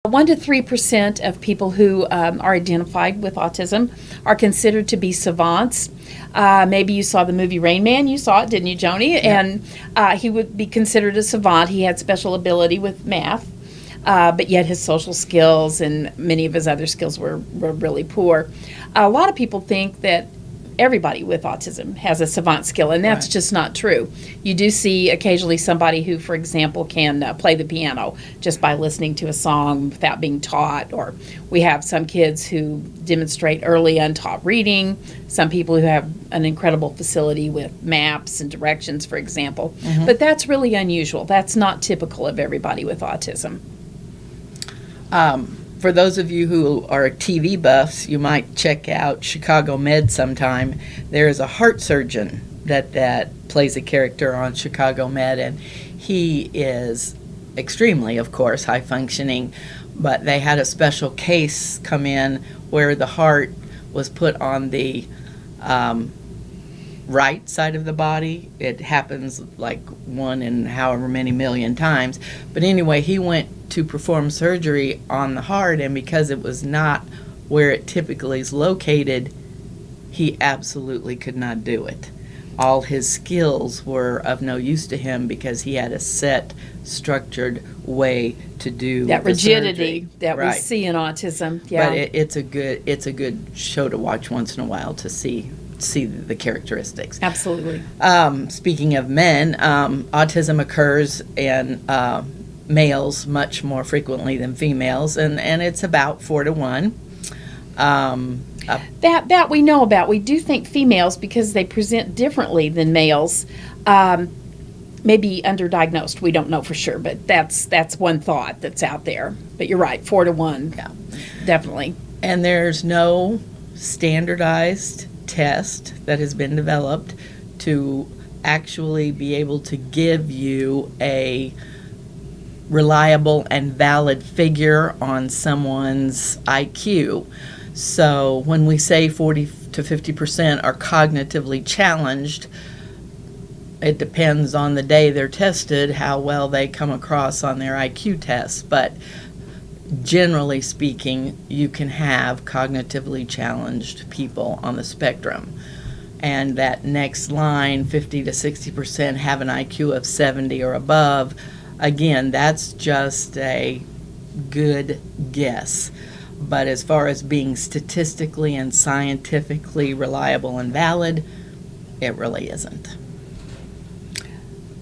1 to 3% of people who are identified with autism are considered to be savants. Maybe you saw the movie Rain Man. You saw it, didn't you, Joni? Yeah. And he would be considered a savant. He had special ability with math, but yet his social skills and many of his other skills were really poor. A lot of people think that everybody with autism has a savant skill, and that's Right. just not true. You do see occasionally somebody who, for example, can play the piano just by listening to a song without being taught, or we have some kids who demonstrate early untaught reading, some people who have an incredible facility with maps and directions, for example. But that's really unusual. That's not typical of everybody with autism. For those of you who are TV buffs, you might check out Chicago Med sometime. There is a heart surgeon that plays a character on Chicago Med, and he is extremely, of course, high functioning, but they had a special case come in where the heart was put on the right side of the body. It happens like 1 in however many million times. But anyway, he went to perform surgery on the heart, and because it was not where it typically is located, he absolutely could not do it. All his skills were of no use to him because he had a set, structured way to do That the rigidity surgery. that we Right. see in autism. Yeah. But it's a good show to watch once in a while to see the characteristics. Absolutely. Speaking of men, autism occurs in males much more frequently than females, and it's about 4 to 1. That we know about. We do think females, because they present differently than males, may be underdiagnosed. We don't know for sure, but that's one thought that's out there. But you're right, 4 to 1. Yeah. Definitely. And there's no standardized test that has been developed to actually be able to give you a reliable and valid figure on someone's IQ. So when we say 40 to 50% are cognitively challenged, it depends on the day they're tested how well they come across on their IQ tests. But generally speaking, you can have cognitively challenged people on the spectrum. And that next line, 50 to 60% have an IQ of 70 or above, again, that's just a good guess. But as far as being statistically and scientifically reliable and valid, it really isn't.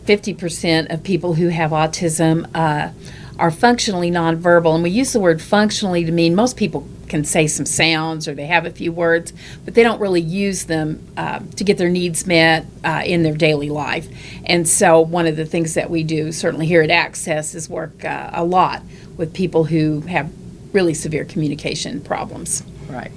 50% of people who have autism are functionally nonverbal, and we use the word functionally to mean most people can say some sounds or they have a few words, but they don't really use them to get their needs met in their daily life. And so one of the things that we do, certainly here at Access, is work a lot with people who have really severe communication problems. Right.